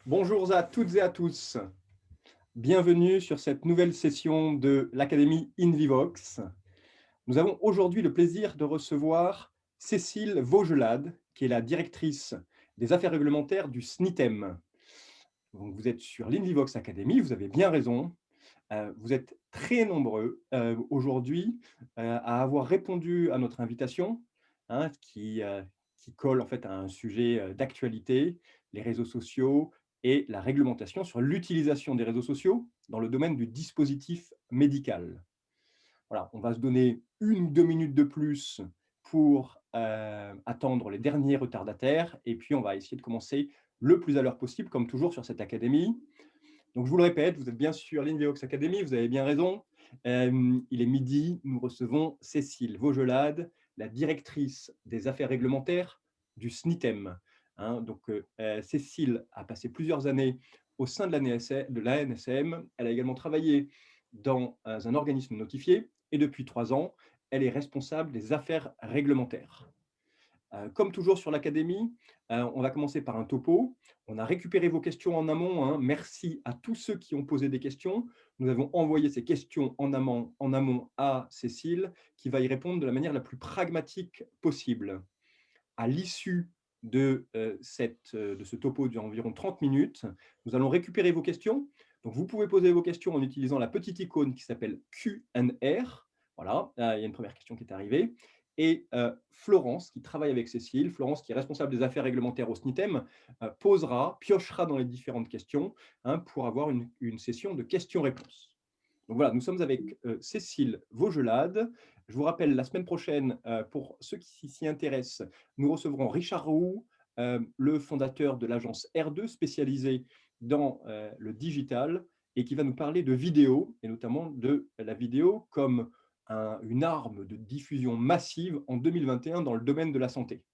Bonjour à toutes et à tous. Bienvenue sur cette nouvelle session de l'Académie InVivox. Nous avons aujourd'hui le plaisir de recevoir Cécile Vaugelade, qui est la directrice des affaires réglementaires du SNITEM. Donc, vous êtes sur l'InVivox Academy, vous avez bien raison. Vous êtes très nombreux aujourd'hui à avoir répondu à notre invitation, hein, qui colle en fait à un sujet d'actualité, les réseaux sociaux et la réglementation sur l'utilisation des réseaux sociaux dans le domaine du dispositif médical. Voilà, on va se donner 1 ou 2 minutes de plus pour attendre les derniers retardataires et puis on va essayer de commencer le plus à l'heure possible, comme toujours sur cette académie. Donc, je vous le répète, vous êtes bien sur l'InVivox Academy, vous avez bien raison. Il est midi, nous recevons Cécile Vaugelade, la directrice des affaires réglementaires du SNITEM. Hein, donc, Cécile a passé plusieurs années au sein de l'ANSM. Elle a également travaillé dans un organisme notifié et depuis 3 ans, elle est responsable des affaires réglementaires. Comme toujours sur l'académie, on va commencer par un topo. On a récupéré vos questions en amont, hein. Merci à tous ceux qui ont posé des questions. Nous avons envoyé ces questions en amont à Cécile, qui va y répondre de la manière la plus pragmatique possible. À l'issue de ce topo d'environ 30 minutes, nous allons récupérer vos questions. Donc, vous pouvez poser vos questions en utilisant la petite icône qui s'appelle Q&R. Voilà, il y a une première question qui est arrivée. Et Florence, qui travaille avec Cécile, Florence, qui est responsable des affaires réglementaires au SNITEM, piochera dans les différentes questions, hein, pour avoir une session de questions-réponses. Donc voilà, nous sommes avec Cécile Vaugelade. Je vous rappelle, la semaine prochaine, pour ceux qui s'y intéressent, nous recevrons Richard Roux, le fondateur de l'agence R2, spécialisée dans le digital, et qui va nous parler de vidéo, et notamment de la vidéo comme une arme de diffusion massive en 2021 dans le domaine de la santé.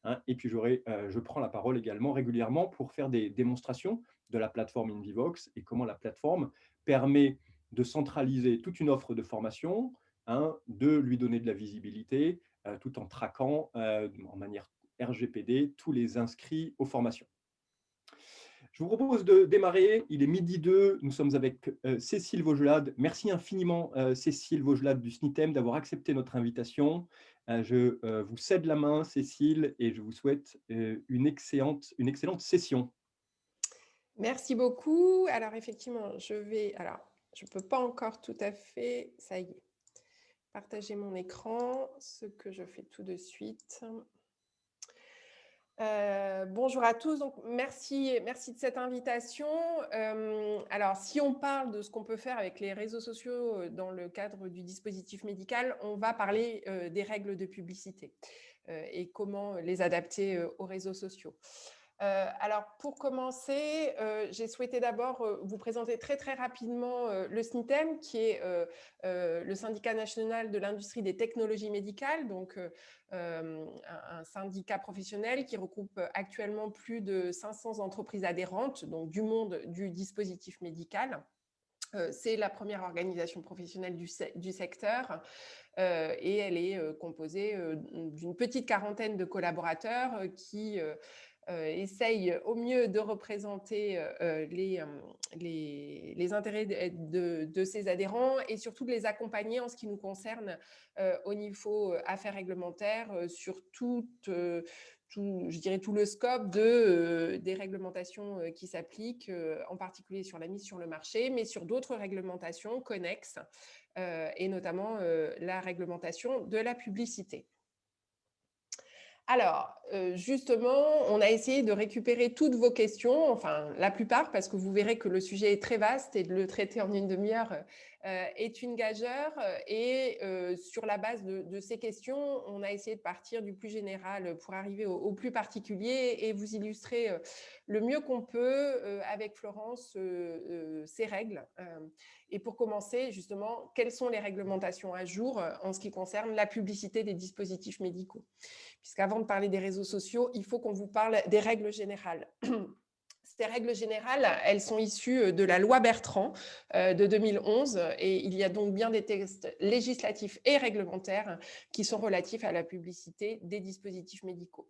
Hein. Et puis, je prends la parole également régulièrement pour faire des démonstrations de la plateforme InVivox et comment la plateforme permet de centraliser toute une offre de formation, hein, de lui donner de la visibilité, tout en traquant en manière RGPD tous les inscrits aux formations. Je vous propose de démarrer. Il est midi 2. Nous sommes avec Cécile Vaugelade. Merci infiniment, Cécile Vaugelade du SNITEM, d'avoir accepté notre invitation. Je vous cède la main, Cécile, et je vous souhaite une excellente session. Merci beaucoup. Alors, effectivement, je ne peux pas encore tout à fait, ça y est, partager mon écran, ce que je fais tout de suite. Bonjour à tous. Donc, merci de cette invitation. Alors, si on parle de ce qu'on peut faire avec les réseaux sociaux dans le cadre du dispositif médical, on va parler des règles de publicité et comment les adapter aux réseaux sociaux. Alors, pour commencer, j'ai souhaité d'abord vous présenter très, très rapidement le SNITEM, qui est le syndicat national de l'industrie des technologies médicales, donc un syndicat professionnel qui regroupe actuellement plus de 500 entreprises adhérentes, donc du monde du dispositif médical. C'est la première organisation professionnelle du secteur et elle est composée d'une petite quarantaine de collaborateurs qui essaye au mieux de représenter les intérêts de ses adhérents et surtout de les accompagner en ce qui nous concerne au niveau affaires réglementaires sur je dirais tout le scope des réglementations qui s'appliquent, en particulier sur la mise sur le marché, mais sur d'autres réglementations connexes et notamment la réglementation de la publicité. Alors, justement, on a essayé de récupérer toutes vos questions, enfin la plupart, parce que vous verrez que le sujet est très vaste et de le traiter en une demi-heure est une gageure. Et sur la base de ces questions, on a essayé de partir du plus général pour arriver au plus particulier et vous illustrer le mieux qu'on peut avec Florence ces règles. Et pour commencer, justement, quelles sont les réglementations à jour en ce qui concerne la publicité des dispositifs médicaux ? Puisqu'avant de parler des réseaux sociaux, il faut qu'on vous parle des règles générales. Ces règles générales, elles sont issues de la loi Bertrand de 2011 et il y a donc bien des textes législatifs et réglementaires qui sont relatifs à la publicité des dispositifs médicaux.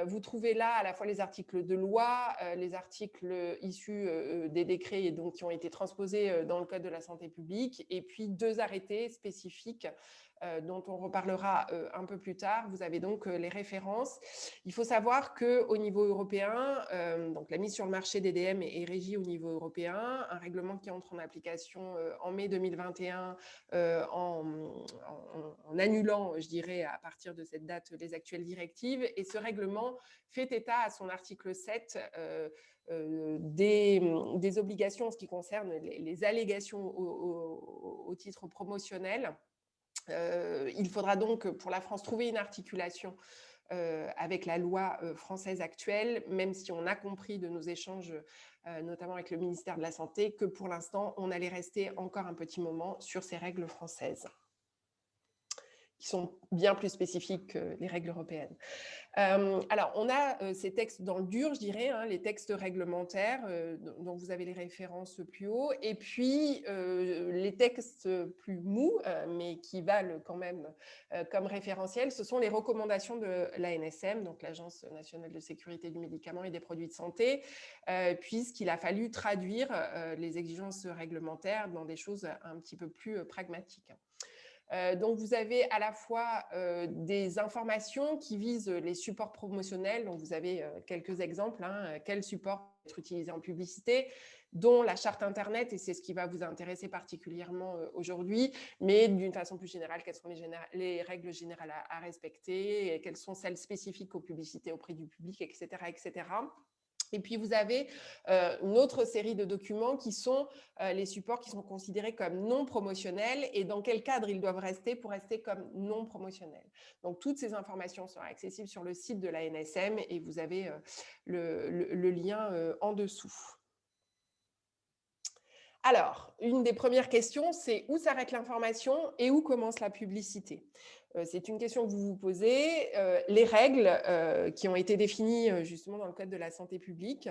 Vous trouvez là à la fois les articles de loi, les articles issus des décrets et donc qui ont été transposés dans le Code de la santé publique, et puis 2 arrêtés spécifiques dont on reparlera un peu plus tard. Vous avez donc les références. Il faut savoir qu'au niveau européen, donc la mise sur le marché d'EDM est régie au niveau européen. Un règlement qui entre en application en mai 2021 en annulant, je dirais, à partir de cette date, les actuelles directives. Et ce règlement fait état à son article 7 des obligations en ce qui concerne les allégations au titre promotionnel. Il faudra donc pour la France trouver une articulation avec la loi française actuelle, même si on a compris de nos échanges, notamment avec le ministère de la Santé, que pour l'instant, on allait rester encore un petit moment sur ces règles françaises, qui sont bien plus spécifiques que les règles européennes. Alors, on a ces textes dans le dur, je dirais, hein, les textes réglementaires dont vous avez les références plus haut, et puis les textes plus mous, mais qui valent quand même comme référentiel, ce sont les recommandations de l'ANSM, donc l'Agence nationale de sécurité du médicament et des produits de santé, puisqu'il a fallu traduire les exigences réglementaires dans des choses un petit peu plus pragmatiques. Donc, vous avez à la fois des informations qui visent les supports promotionnels. Donc, vous avez quelques exemples. Hein, quels supports peuvent être utilisés en publicité, dont la charte Internet, et c'est ce qui va vous intéresser particulièrement aujourd'hui. Mais d'une façon plus générale, quelles sont les règles générales à respecter, et quelles sont celles spécifiques aux publicités auprès du public, etc., etc. Et puis, vous avez une autre série de documents qui sont les supports qui sont considérés comme non promotionnels et dans quel cadre ils doivent rester pour rester comme non promotionnels. Donc, toutes ces informations sont accessibles sur le site de l'ANSM et vous avez le lien en dessous. Alors, une des premières questions, c'est où s'arrête l'information et où commence la publicité? C'est une question que vous vous posez. Les règles qui ont été définies justement dans le Code de la santé publique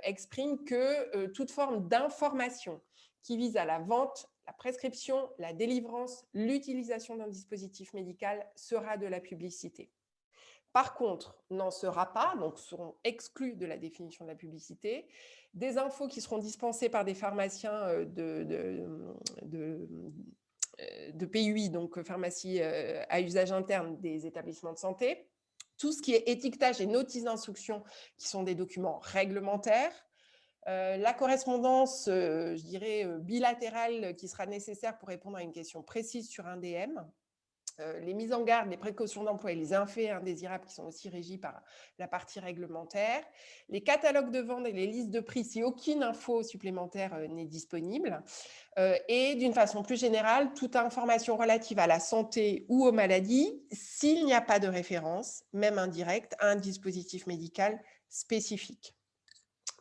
expriment que toute forme d'information qui vise à la vente, la prescription, la délivrance, l'utilisation d'un dispositif médical sera de la publicité. Par contre, n'en sera pas, donc seront exclus de la définition de la publicité, des infos qui seront dispensées par des pharmaciens de PUI, donc pharmacie à usage interne des établissements de santé, tout ce qui est étiquetage et notices d'instruction qui sont des documents réglementaires, la correspondance, je dirais, bilatérale qui sera nécessaire pour répondre à une question précise sur un DM, les mises en garde, les précautions d'emploi et les effets indésirables qui sont aussi régis par la partie réglementaire, les catalogues de vente et les listes de prix si aucune info supplémentaire n'est disponible, et d'une façon plus générale, toute information relative à la santé ou aux maladies s'il n'y a pas de référence, même indirecte, à un dispositif médical spécifique.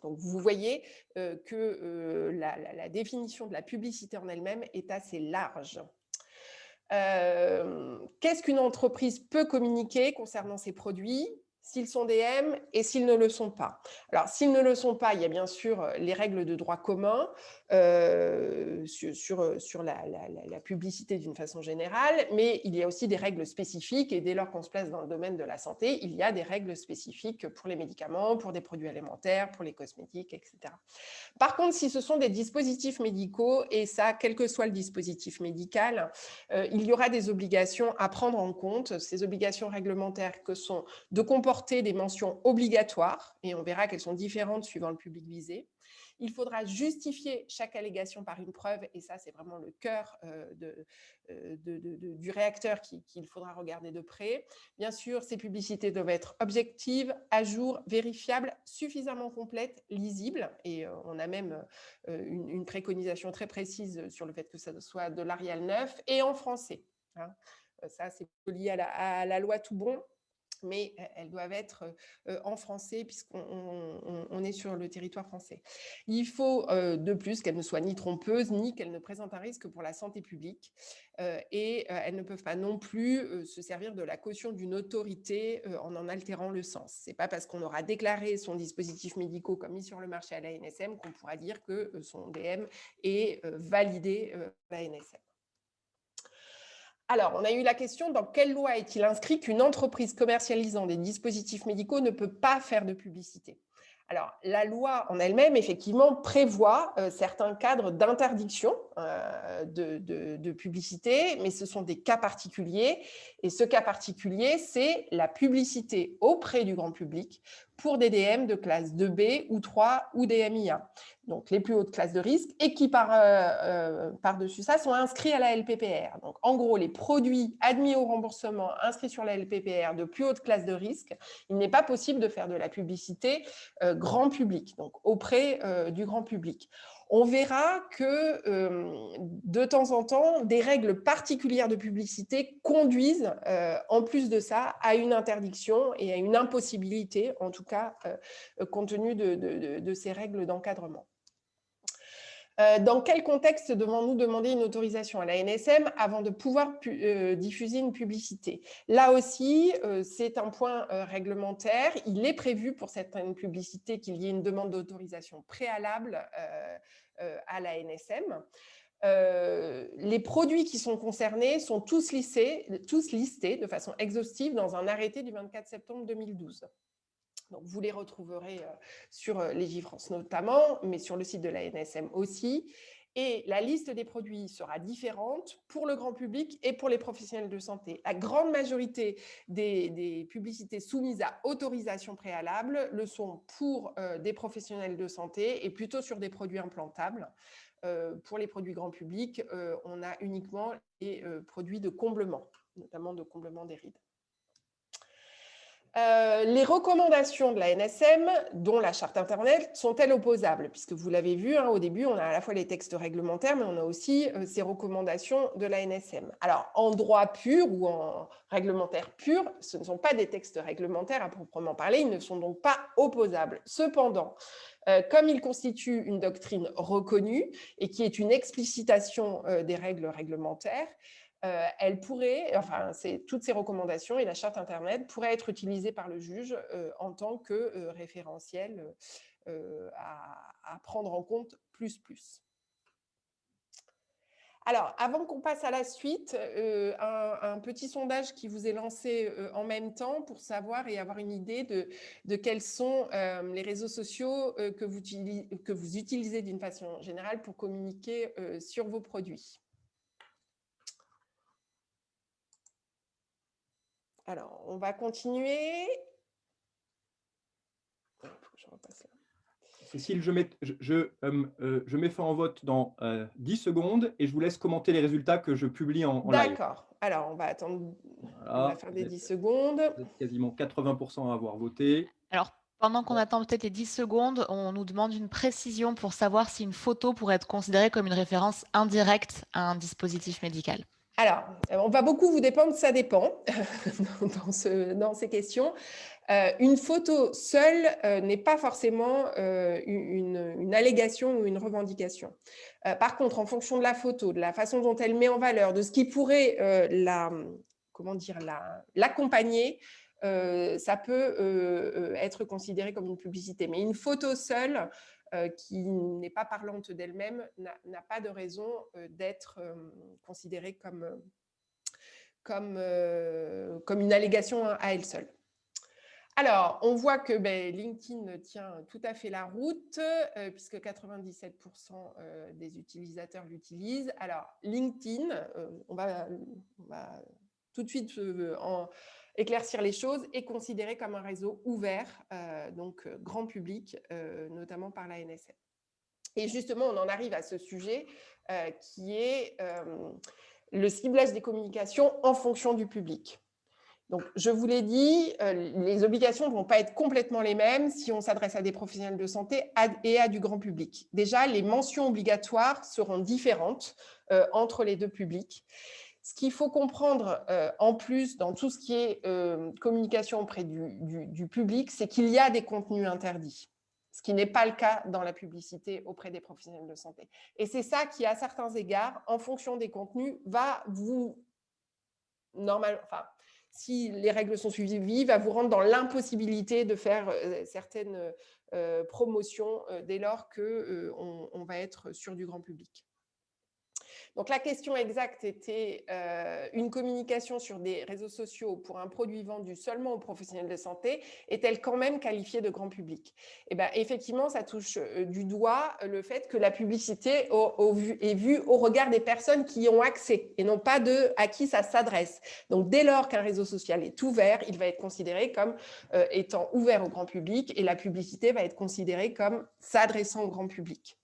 Donc, vous voyez que la définition de la publicité en elle-même est assez large. Qu'est-ce qu'une entreprise peut communiquer concernant ses produits, s'ils sont DM et s'ils ne le sont pas? Alors, s'ils ne le sont pas, il y a bien sûr les règles de droit commun sur la publicité d'une façon générale, mais il y a aussi des règles spécifiques et dès lors qu'on se place dans le domaine de la santé, il y a des règles spécifiques pour les médicaments, pour des produits alimentaires, pour les cosmétiques, etc. Par contre, si ce sont des dispositifs médicaux, et ça, quel que soit le dispositif médical, il y aura des obligations à prendre en compte, ces obligations réglementaires que sont de comporter des mentions obligatoires, et on verra qu'elles sont différentes suivant le public visé. Il faudra justifier chaque allégation par une preuve, et ça, c'est vraiment le cœur du réacteur qu'il faudra regarder de près. Bien sûr, ces publicités doivent être objectives, à jour, vérifiables, suffisamment complètes, lisibles, et on a même une préconisation très précise sur le fait que ça soit de l'Arial 9 et en français. Hein. Ça, c'est lié à la loi Toubon, mais elles doivent être en français puisqu'on est sur le territoire français. Il faut de plus qu'elles ne soient ni trompeuses, ni qu'elles ne présentent un risque pour la santé publique. Et elles ne peuvent pas non plus se servir de la caution d'une autorité en altérant le sens. Ce n'est pas parce qu'on aura déclaré son dispositif médical comme mis sur le marché à l'ANSM qu'on pourra dire que son DM est validé à l'ANSM. Alors, on a eu la question, dans quelle loi est-il inscrit qu'une entreprise commercialisant des dispositifs médicaux ne peut pas faire de publicité? Alors, la loi en elle-même, effectivement, prévoit certains cadres d'interdiction de publicité, mais ce sont des cas particuliers. Et ce cas particulier, c'est la publicité auprès du grand public pour des DM de classe 2B ou 3 ou des MIA, donc les plus hautes classes de risque, et qui, par-dessus ça, sont inscrits à la LPPR. Donc, en gros, les produits admis au remboursement inscrits sur la LPPR de plus haute classe de risque, il n'est pas possible de faire de la publicité grand public, donc auprès du grand public. On verra que de temps en temps, des règles particulières de publicité conduisent, en plus de ça, à une interdiction et à une impossibilité, en tout cas, compte tenu de ces règles d'encadrement. Dans quel contexte devons-nous demander une autorisation à la l'ANSM avant de pouvoir diffuser une publicité? Là aussi, c'est un point réglementaire. Il est prévu pour certaines publicités qu'il y ait une demande d'autorisation préalable à la l'ANSM. Les produits qui sont concernés sont tous listés de façon exhaustive dans un arrêté du 24 septembre 2012. Donc, vous les retrouverez sur Légifrance notamment, mais sur le site de la l'ANSM aussi. Et la liste des produits sera différente pour le grand public et pour les professionnels de santé. La grande majorité des publicités soumises à autorisation préalable le sont pour des professionnels de santé et plutôt sur des produits implantables. Pour les produits grand public, on a uniquement les produits de comblement, notamment de comblement des rides. Les recommandations de la l'ANSM, dont la charte Internet, sont-elles opposables? Puisque vous l'avez vu, hein, au début, on a à la fois les textes réglementaires, mais on a aussi ces recommandations de la l'ANSM. Alors, en droit pur ou en réglementaire pur, ce ne sont pas des textes réglementaires à proprement parler, ils ne sont donc pas opposables. Cependant, comme ils constituent une doctrine reconnue et qui est une explicitation des règles réglementaires, elle pourrait, enfin, toutes ces recommandations et la charte Internet pourraient être utilisées par le juge en tant que référentiel à prendre en compte plus. Alors, avant qu'on passe à la suite, un petit sondage qui vous est lancé en même temps pour savoir et avoir une idée de quels sont les réseaux sociaux que vous utilisez d'une façon générale pour communiquer sur vos produits. Alors, on va continuer. Je repasse là. Cécile, je mets fin en vote dans 10 secondes et je vous laisse commenter les résultats que je publie en live. D'accord. Alors, on va attendre Voilà, la fin des 10 secondes. Vous êtes quasiment 80% à avoir voté. Alors, pendant qu'on attend peut-être les 10 secondes, on nous demande une précision pour savoir si une photo pourrait être considérée comme une référence indirecte à un dispositif médical. Alors, on va beaucoup vous dépendre, ça dépend dans ces questions. Une photo seule n'est pas forcément une allégation ou une revendication. Par contre, en fonction de la photo, de la façon dont elle met en valeur, de ce qui pourrait l'accompagner, ça peut être considéré comme une publicité. Mais une photo seule qui n'est pas parlante d'elle-même n'a pas de raison d'être considérée comme une allégation à elle seule. Alors, on voit que LinkedIn tient tout à fait la route, puisque 97% des utilisateurs l'utilisent. Alors, LinkedIn, on va tout de suite éclaircir les choses, est considéré comme un réseau ouvert, donc grand public, notamment par la l'ANSM. Et justement, on en arrive à ce sujet qui est le ciblage des communications en fonction du public. Donc, je vous l'ai dit, les obligations ne vont pas être complètement les mêmes si on s'adresse à des professionnels de santé et à du grand public. Déjà, les mentions obligatoires seront différentes entre les deux publics. Ce qu'il faut comprendre en plus dans tout ce qui est communication auprès du public, c'est qu'il y a des contenus interdits, ce qui n'est pas le cas dans la publicité auprès des professionnels de santé. Et c'est ça qui, à certains égards, en fonction des contenus, va vous, si les règles sont suivies, va vous rendre dans l'impossibilité de faire certaines promotions dès lors qu'on va être sur du grand public. Donc, la question exacte était une communication sur des réseaux sociaux pour un produit vendu seulement aux professionnels de santé est-elle quand même qualifiée de grand public? Eh bien, effectivement, ça touche du doigt le fait que la publicité est vue au regard des personnes qui y ont accès et non pas à qui ça s'adresse. Donc, dès lors qu'un réseau social est ouvert, il va être considéré comme étant ouvert au grand public et la publicité va être considérée comme s'adressant au grand public.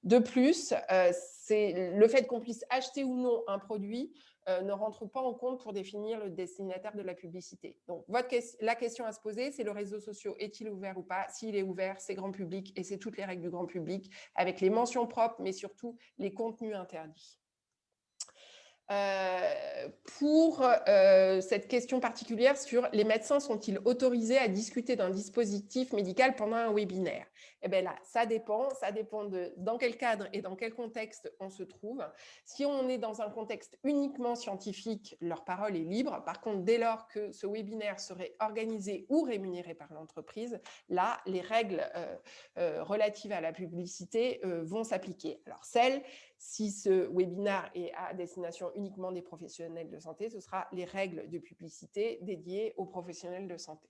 De plus, c'est le fait qu'on puisse acheter ou non un produit ne rentre pas en compte pour définir le destinataire de la publicité. Donc, la question à se poser, c'est le réseau social est-il ouvert ou pas? S'il est ouvert, c'est grand public et c'est toutes les règles du grand public avec les mentions propres, mais surtout les contenus interdits. Pour cette question particulière sur les médecins sont-ils autorisés à discuter d'un dispositif médical pendant un webinaire? Eh bien là, ça dépend de dans quel cadre et dans quel contexte on se trouve. Si on est dans un contexte uniquement scientifique, leur parole est libre. Par contre, dès lors que ce webinaire serait organisé ou rémunéré par l'entreprise, là, les règles relatives à la publicité vont s'appliquer. Alors, si ce webinaire est à destination uniquement des professionnels de santé, ce sera les règles de publicité dédiées aux professionnels de santé.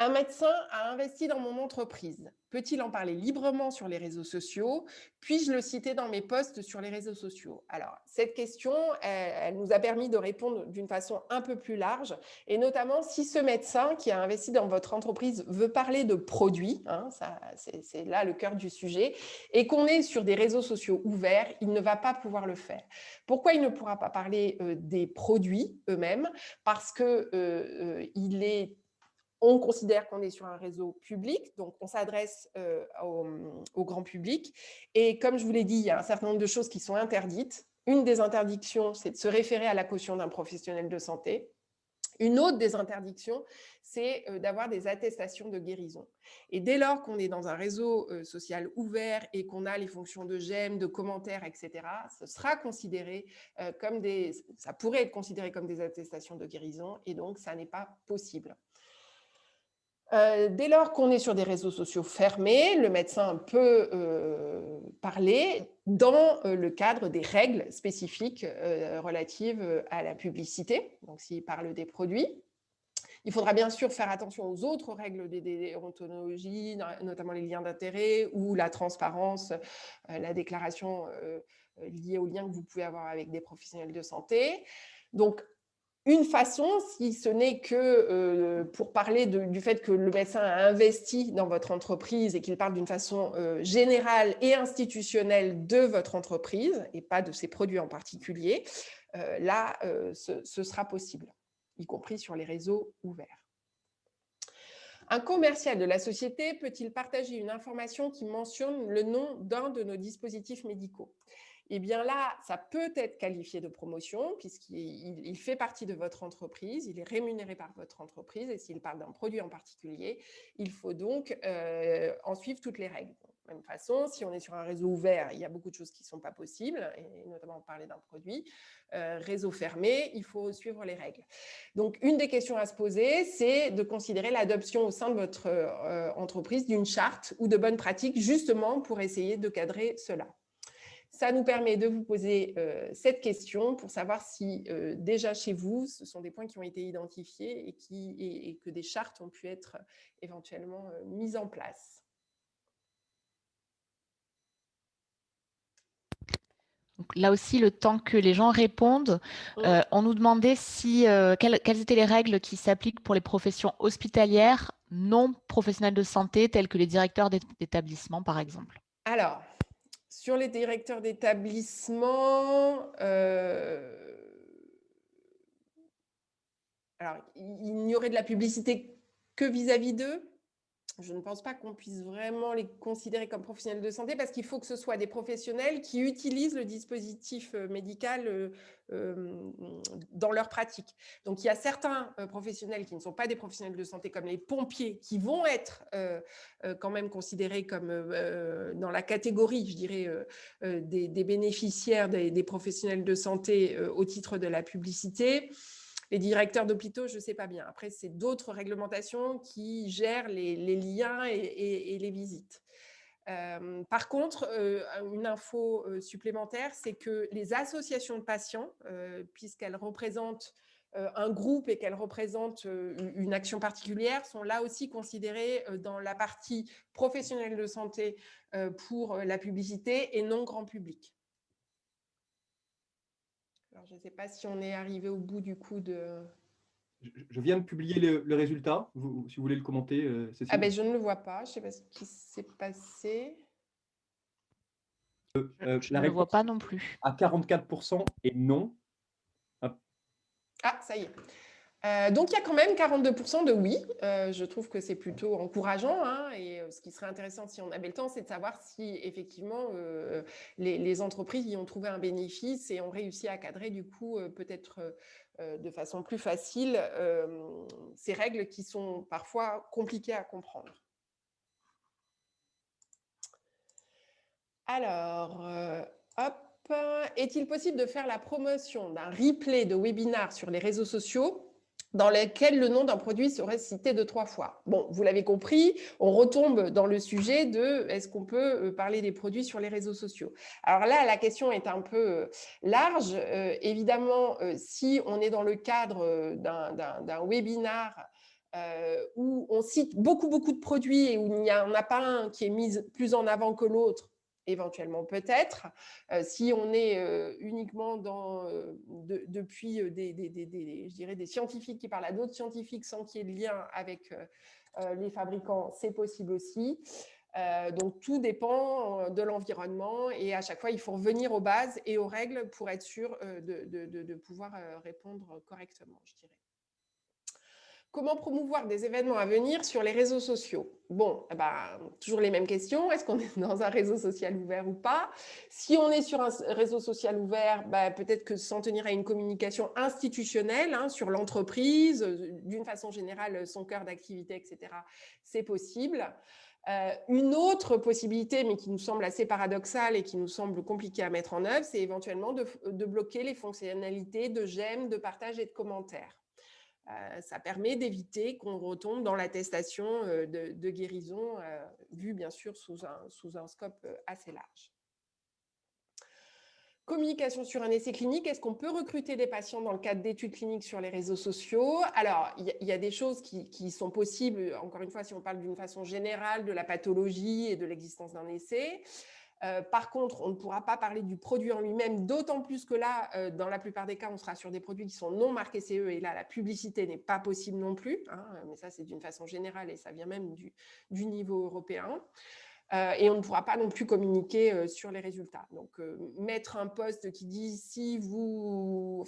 Un médecin a investi dans mon entreprise. Peut-il en parler librement sur les réseaux sociaux? Puis-je le citer dans mes posts sur les réseaux sociaux? Alors, cette question, elle nous a permis de répondre d'une façon un peu plus large, et notamment si ce médecin qui a investi dans votre entreprise veut parler de produits, hein, c'est là le cœur du sujet, et qu'on est sur des réseaux sociaux ouverts, il ne va pas pouvoir le faire. Pourquoi il ne pourra pas parler des produits eux-mêmes? Parce que on considère qu'on est sur un réseau public, donc on s'adresse au grand public. Et comme je vous l'ai dit, il y a un certain nombre de choses qui sont interdites. Une des interdictions, c'est de se référer à la caution d'un professionnel de santé. Une autre des interdictions, c'est d'avoir des attestations de guérison. Et dès lors qu'on est dans un réseau social ouvert et qu'on a les fonctions de j'aime, de commentaires, etc., ce sera considéré ça pourrait être considéré comme des attestations de guérison et donc ça n'est pas possible. Dès lors qu'on est sur des réseaux sociaux fermés, le médecin peut parler dans le cadre des règles spécifiques relatives à la publicité, donc s'il parle des produits. Il faudra bien sûr faire attention aux autres règles des déontologies, notamment les liens d'intérêt ou la transparence, la déclaration liée aux liens que vous pouvez avoir avec des professionnels de santé. Donc, une façon, si ce n'est que pour parler du fait que le médecin a investi dans votre entreprise et qu'il parle d'une façon générale et institutionnelle de votre entreprise et pas de ses produits en particulier, là, ce sera possible, y compris sur les réseaux ouverts. Un commercial de la société peut-il partager une information qui mentionne le nom d'un de nos dispositifs médicaux? Eh bien là, ça peut être qualifié de promotion puisqu'il fait partie de votre entreprise, il est rémunéré par votre entreprise et s'il parle d'un produit en particulier, il faut donc en suivre toutes les règles. De la même façon, si on est sur un réseau ouvert, il y a beaucoup de choses qui ne sont pas possibles, et notamment parler d'un produit. Réseau fermé, il faut suivre les règles. Donc, une des questions à se poser, c'est de considérer l'adoption au sein de votre entreprise d'une charte ou de bonnes pratiques, justement pour essayer de cadrer cela. Ça nous permet de vous poser cette question pour savoir si déjà chez vous, ce sont des points qui ont été identifiés et que des chartes ont pu être éventuellement mises en place. Donc là aussi, le temps que les gens répondent, on nous demandait quelles étaient les règles qui s'appliquent pour les professions hospitalières non professionnelles de santé, telles que les directeurs d'établissement, par exemple. Alors, sur les directeurs d'établissement, alors, il n'y aurait de la publicité que vis-à-vis d'eux. Je ne pense pas qu'on puisse vraiment les considérer comme professionnels de santé parce qu'il faut que ce soit des professionnels qui utilisent le dispositif médical dans leur pratique. Donc, il y a certains professionnels qui ne sont pas des professionnels de santé comme les pompiers qui vont être quand même considérés comme dans la catégorie, je dirais, des bénéficiaires des professionnels de santé au titre de la publicité. Les directeurs d'hôpitaux, je ne sais pas bien. Après, c'est d'autres réglementations qui gèrent les liens et les visites. Par contre, une info supplémentaire, c'est que les associations de patients, puisqu'elles représentent un groupe et qu'elles représentent une action particulière, sont là aussi considérées dans la partie professionnelle de santé pour la publicité et non grand public. Alors, je ne sais pas si on est arrivé au bout du coup de... Je viens de publier le résultat, si vous voulez le commenter, Cécile. Ah ben, je ne le vois pas, je ne sais pas ce qui s'est passé. Je ne le vois pas non plus. À 44% et non. Ah, ça y est. Donc, il y a quand même 42% de oui. Je trouve que c'est plutôt encourageant. Hein, et ce qui serait intéressant, si on avait le temps, c'est de savoir si effectivement les entreprises y ont trouvé un bénéfice et ont réussi à cadrer du coup peut-être de façon plus facile ces règles qui sont parfois compliquées à comprendre. Alors, hop. Est-il possible de faire la promotion d'un replay de webinar sur les réseaux sociaux dans lequel le nom d'un produit serait cité 2-3 fois? Bon, vous l'avez compris, on retombe dans le sujet de est-ce qu'on peut parler des produits sur les réseaux sociaux? Alors là, la question est un peu large. Évidemment, si on est dans le cadre d'un webinar où on cite beaucoup de produits et où il n'y en a pas un qui est mis plus en avant que l'autre, éventuellement peut-être. Si on est uniquement depuis je dirais des scientifiques qui parlent à d'autres scientifiques sans qu'il y ait de lien avec les fabricants, c'est possible aussi. Donc, tout dépend de l'environnement et à chaque fois, il faut revenir aux bases et aux règles pour être sûr de pouvoir répondre correctement, je dirais. Comment promouvoir des événements à venir sur les réseaux sociaux? Bon, toujours les mêmes questions. Est-ce qu'on est dans un réseau social ouvert ou pas? Si on est sur un réseau social ouvert, peut-être que s'en tenir à une communication institutionnelle sur l'entreprise, d'une façon générale, son cœur d'activité, etc., c'est possible. Une autre possibilité, mais qui nous semble assez paradoxale et qui nous semble compliquée à mettre en œuvre, c'est éventuellement de bloquer les fonctionnalités de j'aime, de partage et de commentaires. Ça permet d'éviter qu'on retombe dans l'attestation de guérison, vue bien sûr sous un scope assez large. Communication sur un essai clinique, est-ce qu'on peut recruter des patients dans le cadre d'études cliniques sur les réseaux sociaux? Alors, il y a des choses qui sont possibles, encore une fois, si on parle d'une façon générale de la pathologie et de l'existence d'un essai. Par contre, on ne pourra pas parler du produit en lui-même, d'autant plus que là, dans la plupart des cas, on sera sur des produits qui sont non marqués CE et là, la publicité n'est pas possible non plus. Mais ça, c'est d'une façon générale et ça vient même du niveau européen. Et on ne pourra pas non plus communiquer sur les résultats. Donc, mettre un post qui dit si il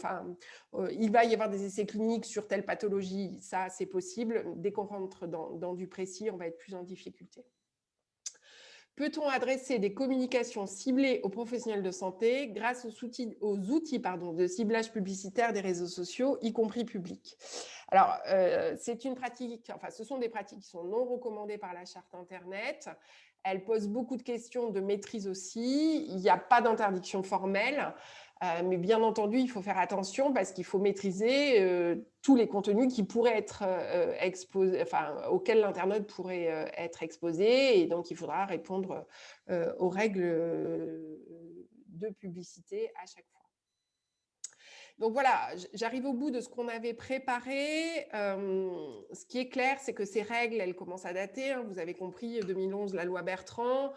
va y avoir des essais cliniques sur telle pathologie, ça, c'est possible. Dès qu'on rentre dans du précis, on va être plus en difficulté. Peut-on adresser des communications ciblées aux professionnels de santé grâce aux outils de ciblage publicitaire des réseaux sociaux, y compris publics? Alors, c'est une pratique, ce sont des pratiques qui sont non recommandées par la charte Internet. Elles posent beaucoup de questions de maîtrise aussi. Il n'y a pas d'interdiction formelle. Mais bien entendu, il faut faire attention parce qu'il faut maîtriser tous les contenus qui pourraient être exposés, auxquels l'internaute pourrait être exposé. Et donc, il faudra répondre aux règles de publicité à chaque fois. Donc voilà, j'arrive au bout de ce qu'on avait préparé. Ce qui est clair, c'est que ces règles, elles commencent à dater. Vous avez compris, 2011, la loi Bertrand.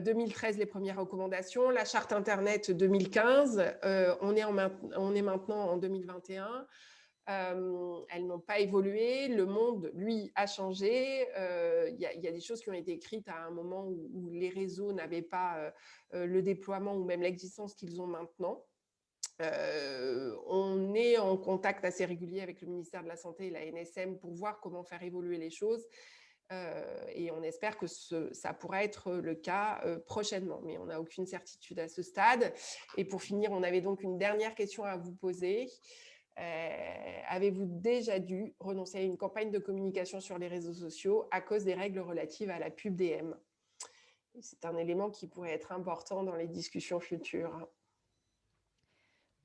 2013, les premières recommandations, la charte Internet 2015, on est maintenant en 2021. Elles n'ont pas évolué, le monde, lui, a changé. Il y a des choses qui ont été écrites à un moment où les réseaux n'avaient pas le déploiement ou même l'existence qu'ils ont maintenant. On est en contact assez régulier avec le ministère de la Santé et la NSM pour voir comment faire évoluer les choses. Et on espère que ça pourra être le cas prochainement, mais on n'a aucune certitude à ce stade. Et pour finir, on avait donc une dernière question à vous poser. Avez-vous déjà dû renoncer à une campagne de communication sur les réseaux sociaux à cause des règles relatives à la pub DM? C'est un élément qui pourrait être important dans les discussions futures.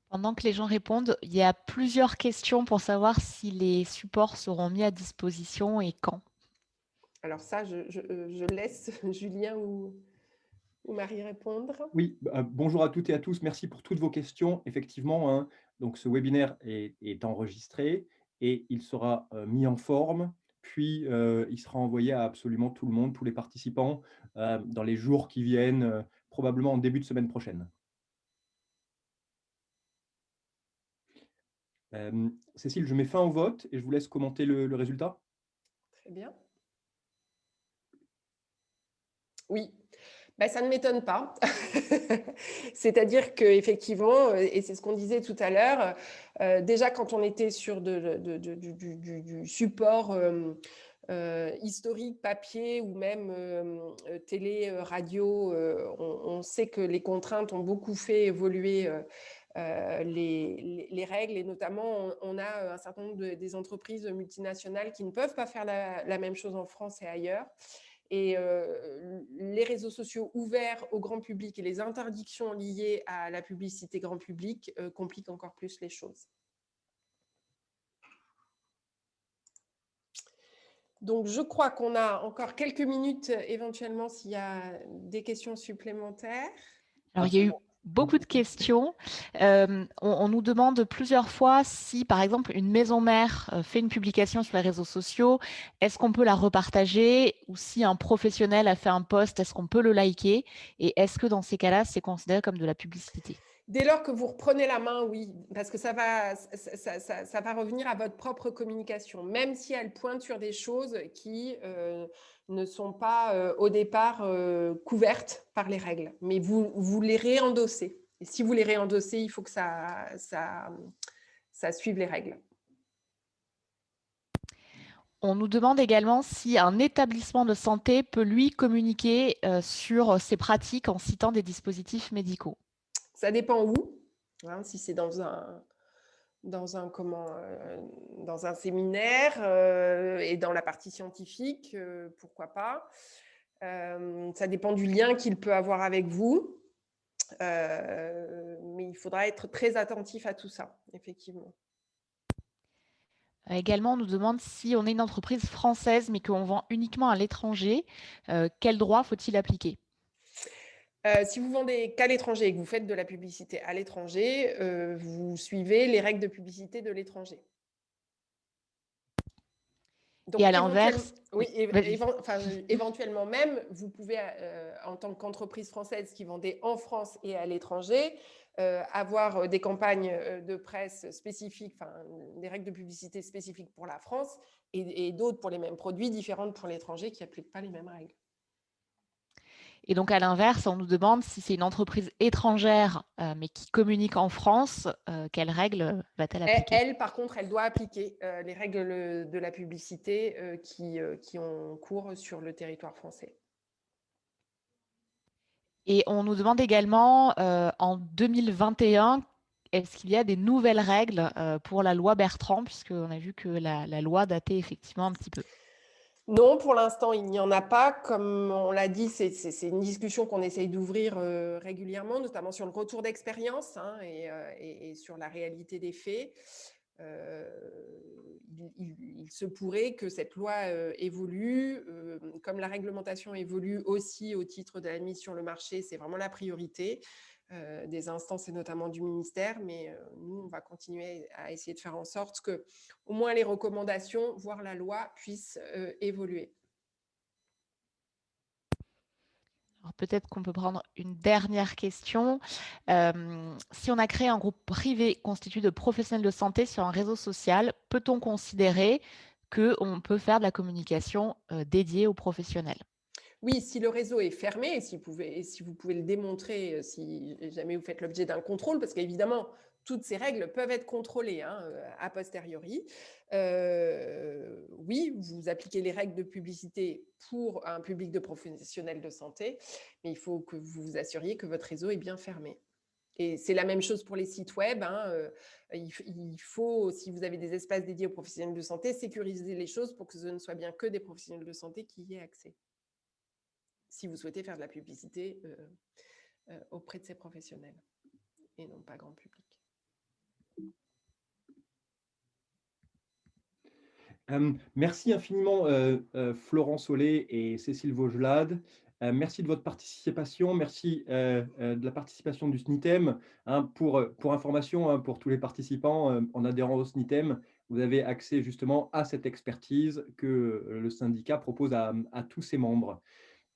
Pendant que les gens répondent, il y a plusieurs questions pour savoir si les supports seront mis à disposition et quand. Alors ça, je laisse Julien ou... ou Marie répondre? Oui, bonjour à toutes et à tous. Merci pour toutes vos questions. Effectivement, hein, donc ce webinaire est enregistré et il sera mis en forme, puis il sera envoyé à absolument tout le monde, tous les participants, dans les jours qui viennent, probablement en début de semaine prochaine. Cécile, je mets fin au vote et je vous laisse commenter le résultat. Très bien. Oui, ben, ça ne m'étonne pas. C'est-à-dire qu'effectivement, et c'est ce qu'on disait tout à l'heure, déjà quand on était sur du support historique, papier ou même télé, radio, on sait que les contraintes ont beaucoup fait évoluer les règles, et notamment on a un certain nombre des entreprises multinationales qui ne peuvent pas faire la même chose en France et ailleurs. Et les réseaux sociaux ouverts au grand public et les interdictions liées à la publicité grand public compliquent encore plus les choses. Donc, je crois qu'on a encore quelques minutes, éventuellement, s'il y a des questions supplémentaires. Alors, il y a eu beaucoup de questions. On nous demande plusieurs fois si, par exemple, une maison mère fait une publication sur les réseaux sociaux, est-ce qu'on peut la repartager, ou si un professionnel a fait un post, est-ce qu'on peut le liker, et est-ce que dans ces cas-là, c'est considéré comme de la publicité? Dès lors que vous reprenez la main, oui, parce que ça va revenir à votre propre communication, même si elle pointe sur des choses qui ne sont pas au départ couvertes par les règles. Mais vous les réendossez. Et si vous les réendossez, il faut que ça suive les règles. On nous demande également si un établissement de santé peut, lui, communiquer sur ses pratiques en citant des dispositifs médicaux. Ça dépend où. Hein, si c'est dans un séminaire et dans la partie scientifique, pourquoi pas. Ça dépend du lien qu'il peut avoir avec vous. Mais il faudra être très attentif à tout ça, effectivement. Également, on nous demande si on est une entreprise française mais qu'on vend uniquement à l'étranger, quel droit faut-il appliquer? Si vous vendez qu'à l'étranger et que vous faites de la publicité à l'étranger, vous suivez les règles de publicité de l'étranger. Donc, et à l'inverse, oui, éventuellement même, vous pouvez, en tant qu'entreprise française qui vendait en France et à l'étranger, avoir des campagnes de presse spécifiques, des règles de publicité spécifiques pour la France et d'autres pour les mêmes produits, différentes pour l'étranger qui n'appliquent pas les mêmes règles. Et donc, à l'inverse, on nous demande si c'est une entreprise étrangère, mais qui communique en France, quelles règles va-t-elle appliquer? Elle, par contre, elle doit appliquer les règles de la publicité qui ont cours sur le territoire français. Et on nous demande également, en 2021, est-ce qu'il y a des nouvelles règles pour la loi Bertrand, puisqu'on a vu que la loi datait effectivement un petit peu? Non, pour l'instant, il n'y en a pas. Comme on l'a dit, c'est une discussion qu'on essaye d'ouvrir régulièrement, notamment sur le retour d'expérience et sur la réalité des faits. Il se pourrait que cette loi évolue, comme la réglementation évolue aussi au titre de la mise sur le marché, c'est vraiment la priorité des instances et notamment du ministère, mais nous, on va continuer à essayer de faire en sorte que au moins les recommandations, voire la loi, puissent évoluer. Alors peut-être qu'on peut prendre une dernière question. Si on a créé un groupe privé constitué de professionnels de santé sur un réseau social, peut-on considérer qu'on peut faire de la communication dédiée aux professionnels? Oui, si le réseau est fermé, et si vous pouvez le démontrer, si jamais vous faites l'objet d'un contrôle, parce qu'évidemment, toutes ces règles peuvent être contrôlées a posteriori. Oui, vous appliquez les règles de publicité pour un public de professionnels de santé, mais il faut que vous vous assuriez que votre réseau est bien fermé. Et c'est la même chose pour les sites web. Il faut, si vous avez des espaces dédiés aux professionnels de santé, sécuriser les choses pour que ce ne soit bien que des professionnels de santé qui y aient accès, si vous souhaitez faire de la publicité auprès de ces professionnels et non pas grand public. Merci infiniment Florence Ollet et Cécile Vaugelade. Merci de votre participation, merci de la participation du SNITEM. Hein, pour information, hein, pour tous les participants, en adhérant au SNITEM, vous avez accès justement à cette expertise que le syndicat propose à tous ses membres.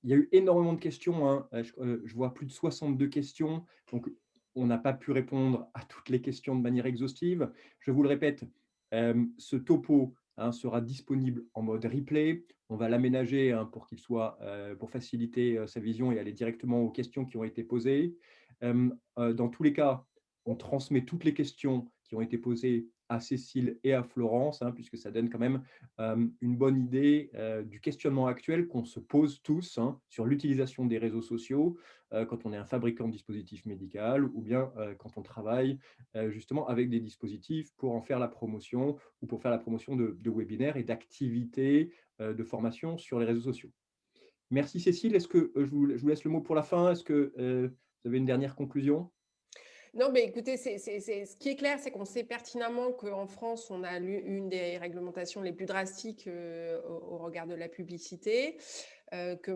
Il y a eu énormément de questions, hein. Je vois plus de 62 questions, donc on n'a pas pu répondre à toutes les questions de manière exhaustive. Je vous le répète, ce topo, hein, sera disponible en mode replay. On va l'aménager, hein, pour qu'il soit, pour faciliter sa vision et aller directement aux questions qui ont été posées. Dans tous les cas, on transmet toutes les questions qui ont été posées à Cécile et à Florence, hein, puisque ça donne quand même une bonne idée du questionnement actuel qu'on se pose tous, hein, sur l'utilisation des réseaux sociaux quand on est un fabricant de dispositifs médicaux ou bien quand on travaille justement avec des dispositifs pour en faire la promotion ou pour faire la promotion de webinaires et d'activités de formation sur les réseaux sociaux. Merci Cécile. Est-ce que je vous laisse le mot pour la fin? Est-ce que vous avez une dernière conclusion? Non, mais écoutez, ce qui est clair, c'est qu'on sait pertinemment qu'en France, on a une des réglementations les plus drastiques au regard de la publicité, que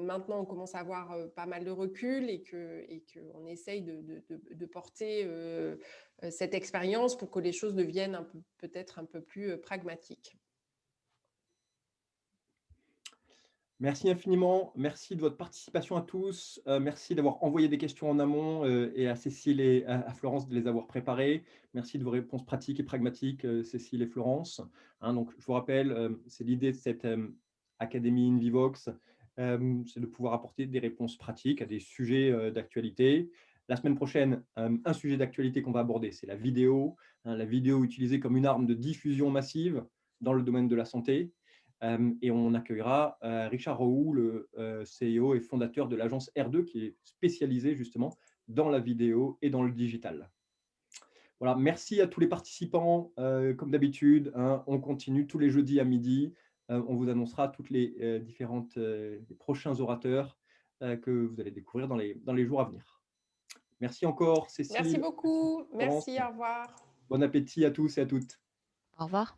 maintenant, on commence à avoir pas mal de recul et qu'on essaye de porter cette expérience pour que les choses deviennent peut-être un peu plus pragmatiques. Merci infiniment. Merci de votre participation à tous. Merci d'avoir envoyé des questions en amont et à Cécile et à Florence de les avoir préparées. Merci de vos réponses pratiques et pragmatiques, Cécile et Florence. Hein, donc, je vous rappelle, c'est l'idée de cette Académie InVivox, c'est de pouvoir apporter des réponses pratiques à des sujets d'actualité. La semaine prochaine, un sujet d'actualité qu'on va aborder, c'est la vidéo. Hein, la vidéo utilisée comme une arme de diffusion massive dans le domaine de la santé. Et on accueillera Richard Roux, le CEO et fondateur de l'agence R2, qui est spécialisée justement dans la vidéo et dans le digital. Voilà, merci à tous les participants. Comme d'habitude, hein, on continue tous les jeudis à midi. On vous annoncera toutes les les prochains orateurs que vous allez découvrir dans les jours à venir. Merci encore, Merci Cécile. beaucoup. Florence. Merci, au revoir. Bon appétit à tous et à toutes. Au revoir.